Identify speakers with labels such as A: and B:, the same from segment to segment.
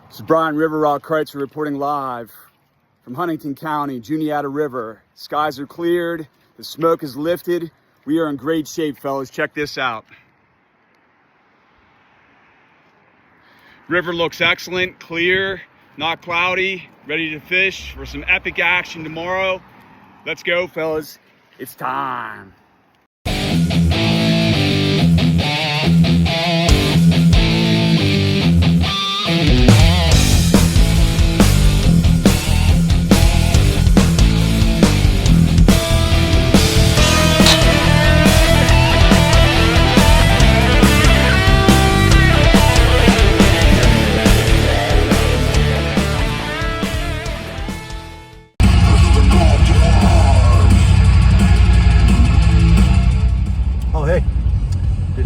A: This is Brian River Rock Kreitzer reporting live from Huntington County, Juniata River. Skies are cleared, the smoke is lifted. We are in great shape, fellas. Check this out. River looks excellent, clear, not cloudy, ready to fish for some epic action tomorrow. Let's go, fellas. It's time.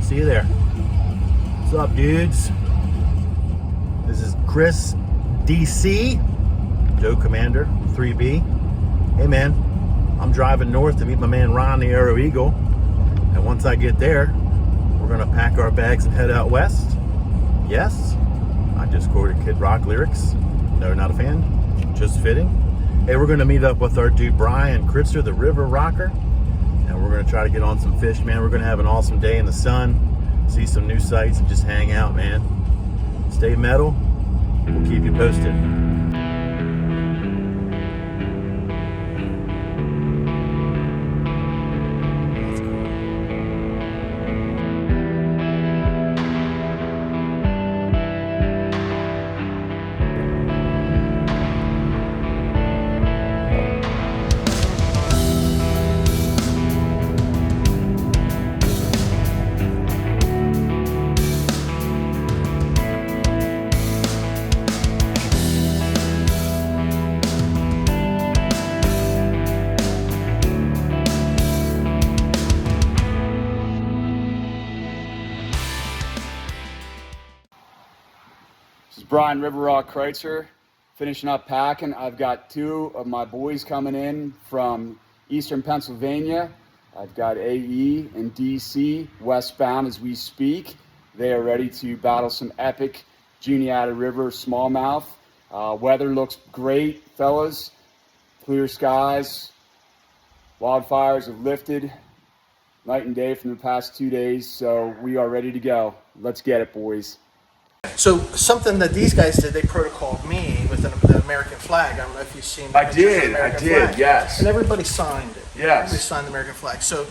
B: See you there. What's up, dudes? This is Kris, DC, Joe Commander, 3B. Hey, man, I'm driving north to meet my man Ron the Arrow Eagle. And once I get there, we're gonna pack our bags and head out west. Yes, I just quoted Kid Rock lyrics. No, not a fan, just fitting. Hey, we're gonna meet up with our dude Brian Kritzer, the River Rocker. And we're gonna try to get on some fish, man. We're gonna have an awesome day in the sun, see some new sights, and just hang out, man. Stay metal. We'll keep you posted.
A: This is Brian River Rock Kreitzer, finishing up packing. I've got two of my boys coming in from Eastern Pennsylvania. I've got AE and DC westbound as we speak. They are ready to battle some epic Juniata River smallmouth. Weather looks great, fellas. Clear skies. Wildfires have lifted night and day from the past 2 days, so we are ready to go. Let's get it, boys.
C: So something that these guys did, they protocoled me with the American flag. I don't know if you've seen.
A: I did, yes.
C: And everybody signed it.
A: Yes.
C: Everybody signed the American flag. So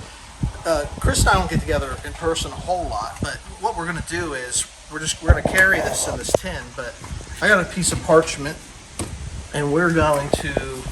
C: Kris and I don't get together in person a whole lot, but what we're going to do is we're going to carry this in this tin. But I got a piece of parchment, and we're going to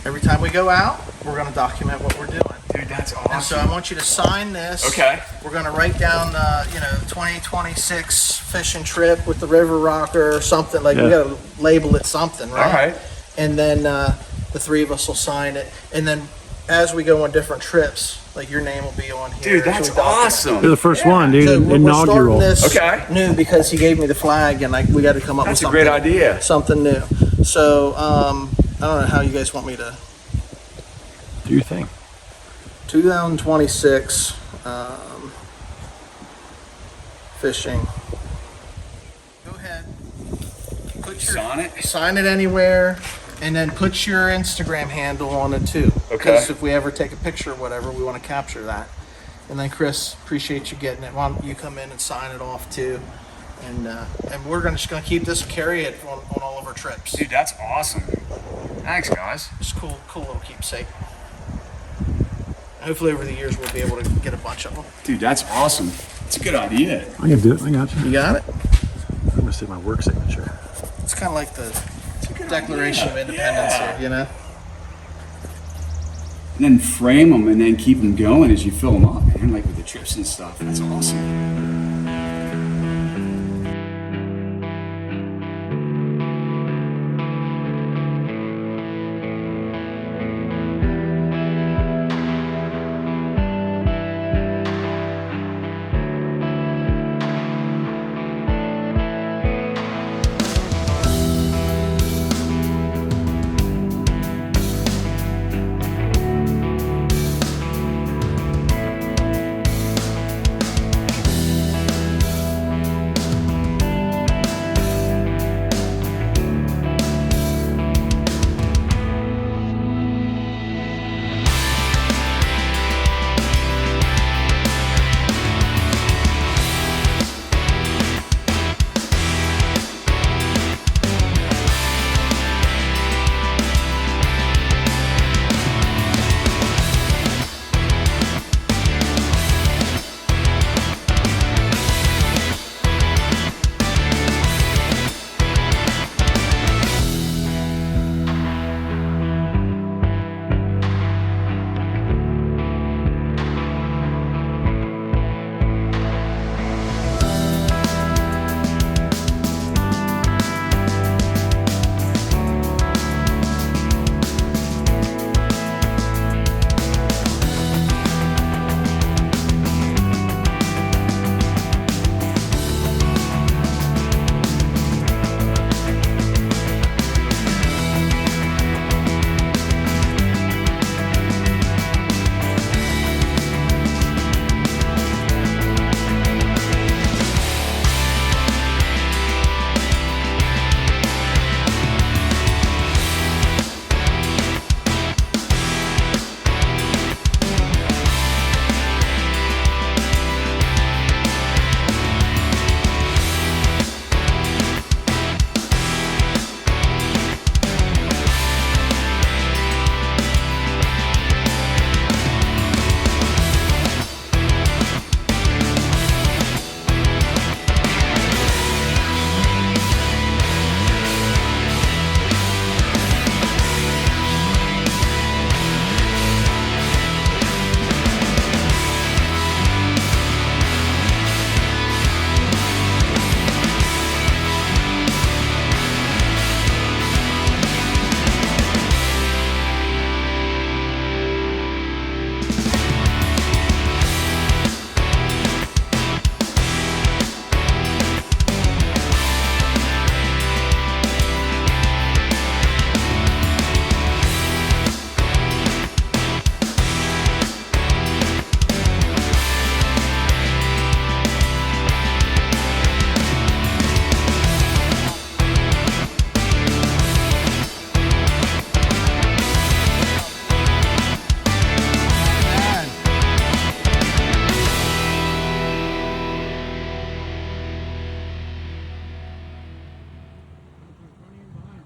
C: every time we go out, we're going to document what we're doing.
A: Dude, that's awesome.
C: And so I want you to sign this.
A: Okay.
C: We're going to write down, 2026 fishing trip with the River Rocker or something. Like, we got to label it something, right?
A: All right.
C: And then the three of us will sign it. And then as we go on different trips, like your name will be on here.
A: Dude, that's awesome.
B: You're the first one, dude.
C: So
B: Inaugural.
C: we're starting this
A: Okay.
C: new because he gave me the flag, and we got to come up with something.
A: That's a great idea.
C: Something new. So I don't know how you guys want me to.
B: Do your thing.
C: 2026 fishing. Go ahead. Sign it anywhere, and then put your Instagram handle on it too.
A: Okay.
C: Because if we ever take a picture or whatever, we want to capture that. And then Kris, appreciate you getting it. Why don't you come in and sign it off too? And we're just gonna keep this and carry it on all of our trips.
A: Dude, that's awesome. Thanks, guys.
C: It's cool little keepsake. Hopefully over the years we'll be able to get a bunch of them.
A: Dude, that's awesome. It's a good idea.
B: I can do it. I got you.
C: You got it?
B: I'm gonna see my work signature.
C: It's kind of like the Declaration of Independence here, you know?
A: And then frame them and then keep them going as you fill them up, man, like with the trips and stuff. That's awesome.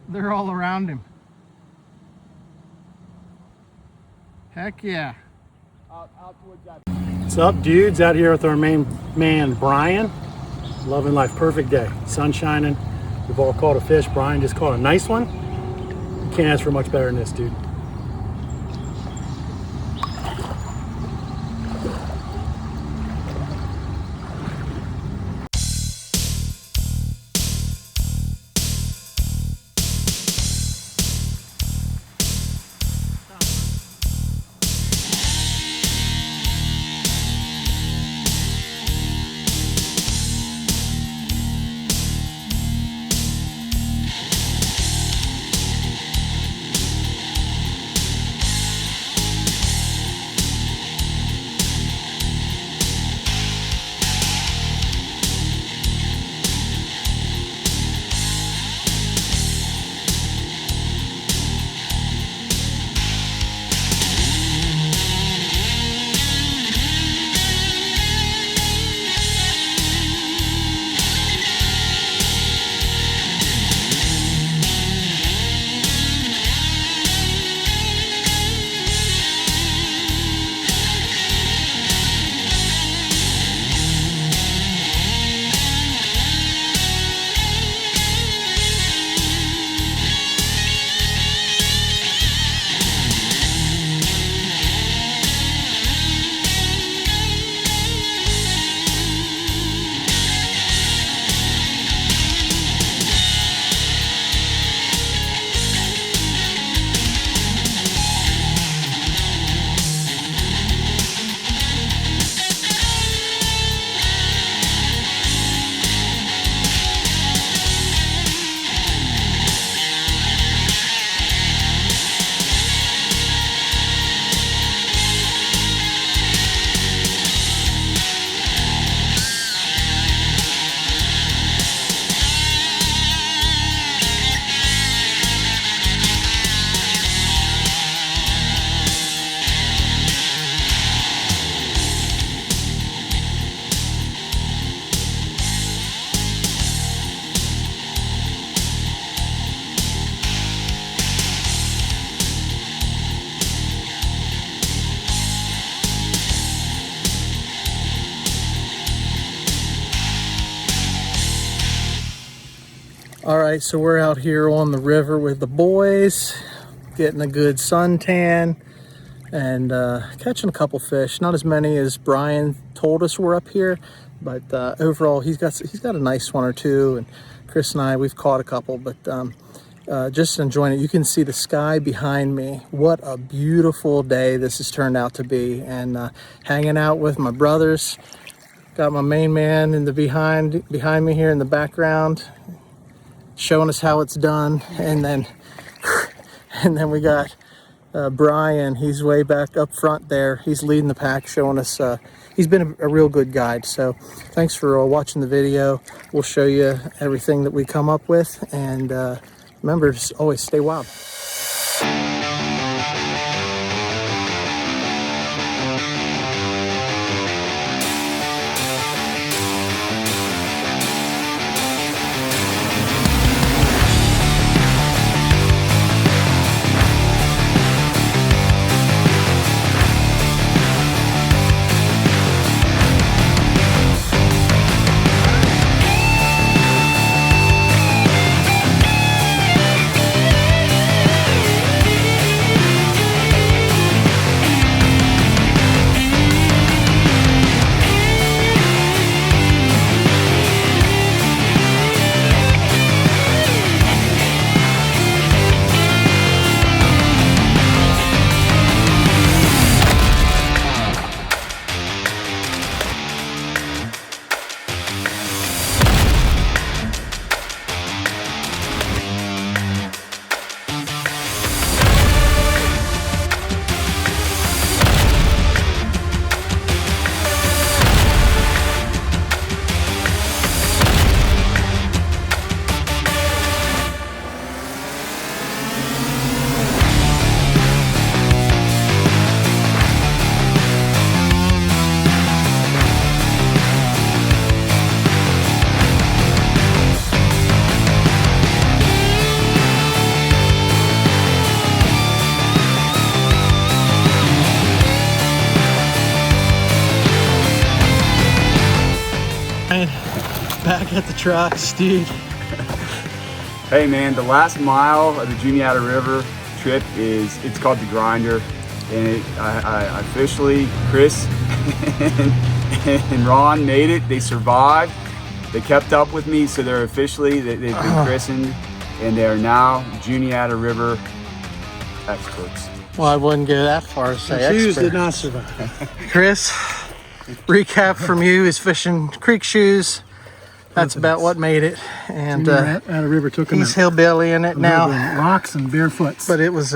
C: They're all around him. Heck yeah.
A: Out towards that.
B: What's up, dudes? Out here with our main man, Brian. Loving life, perfect day. Sun shining. We've all caught a fish. Brian just caught a nice one. You can't ask for much better than this, dude.
C: All right, so we're out here on the river with the boys, getting a good suntan and catching a couple fish. Not as many as Brian told us were up here, but overall he's got a nice one or two, and Kris and I, we've caught a couple, but just enjoying it. You can see the sky behind me. What a beautiful day this has turned out to be, and hanging out with my brothers. Got my main man in the behind me here in the background, showing us how it's done, and then we got Brian. He's way back up front there. He's leading the pack, showing us. He's been a real good guide. So thanks for watching the video. We'll show you everything that we come up with, and remember, just always stay wild. at the trucks, dude.
A: Hey man, the last mile of the Juniata River trip it's called the Grinder, and I officially, Kris and Ron made it. They survived. They kept up with me, so they're officially they've been christened, and they are now Juniata River experts.
C: Well, I wouldn't go that far to say
D: Shoes
C: expert.
D: did not survive.
C: Chris, recap from you is fishing creek shoes. That's about what made it. And
D: Juniata River took him
C: he's hillbilly in it now.
D: rocks and barefoots.
C: But it was,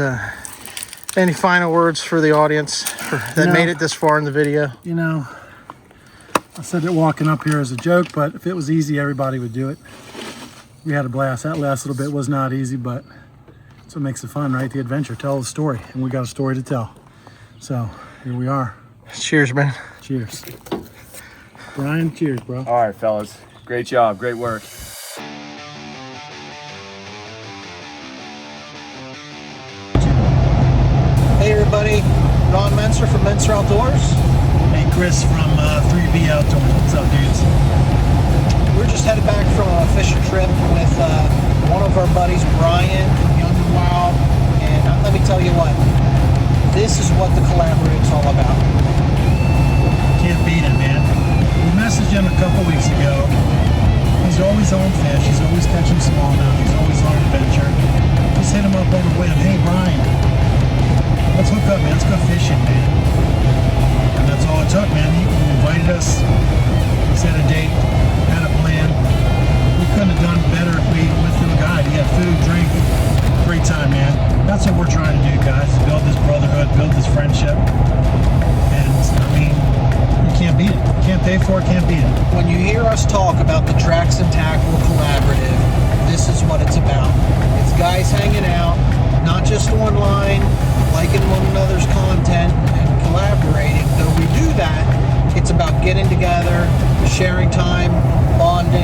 C: any final words for the audience that
D: No.
C: made it this far in the video?
D: You know, I said that walking up here is a joke, but if it was easy, everybody would do it. We had a blast. That last little bit was not easy, but that's what makes it fun, right? The adventure, tell the story, and we got a story to tell. So here we are.
C: Cheers, man.
D: Cheers. Brian, cheers, bro.
A: All right, fellas. Great job. Great work.
C: Hey, everybody. Ron Mentzer from Mentzer Outdoors.
D: Hey, Kris from 3B Outdoors. What's up, dudes?
C: We're just headed back from a fishing trip with one of our buddies, Brian, from Young and Wild. And let me tell you what, this is what the collaborative's all about.
D: Can't beat it, man. We messaged him a couple weeks ago. He's always on fish. He's always catching smallmouth. He's always on adventure. Just hit him up on the whim. Hey, Brian, let's hook up, man. Let's go fishing, man. And that's all it took, man. He invited us. He set a date, had a plan. We couldn't have done better if we went through a guide. He had food, drink. Great time, man. That's what we're trying to do, guys. Build this brotherhood, build this friendship. And, I mean, you can't beat it. Can't pay for it, can't beat it.
C: When you hear us talk about the Tracks and Tackle Collaborative, this is what it's about. It's guys hanging out, not just online, liking one another's content and collaborating. Though we do that, it's about getting together, sharing time, bonding,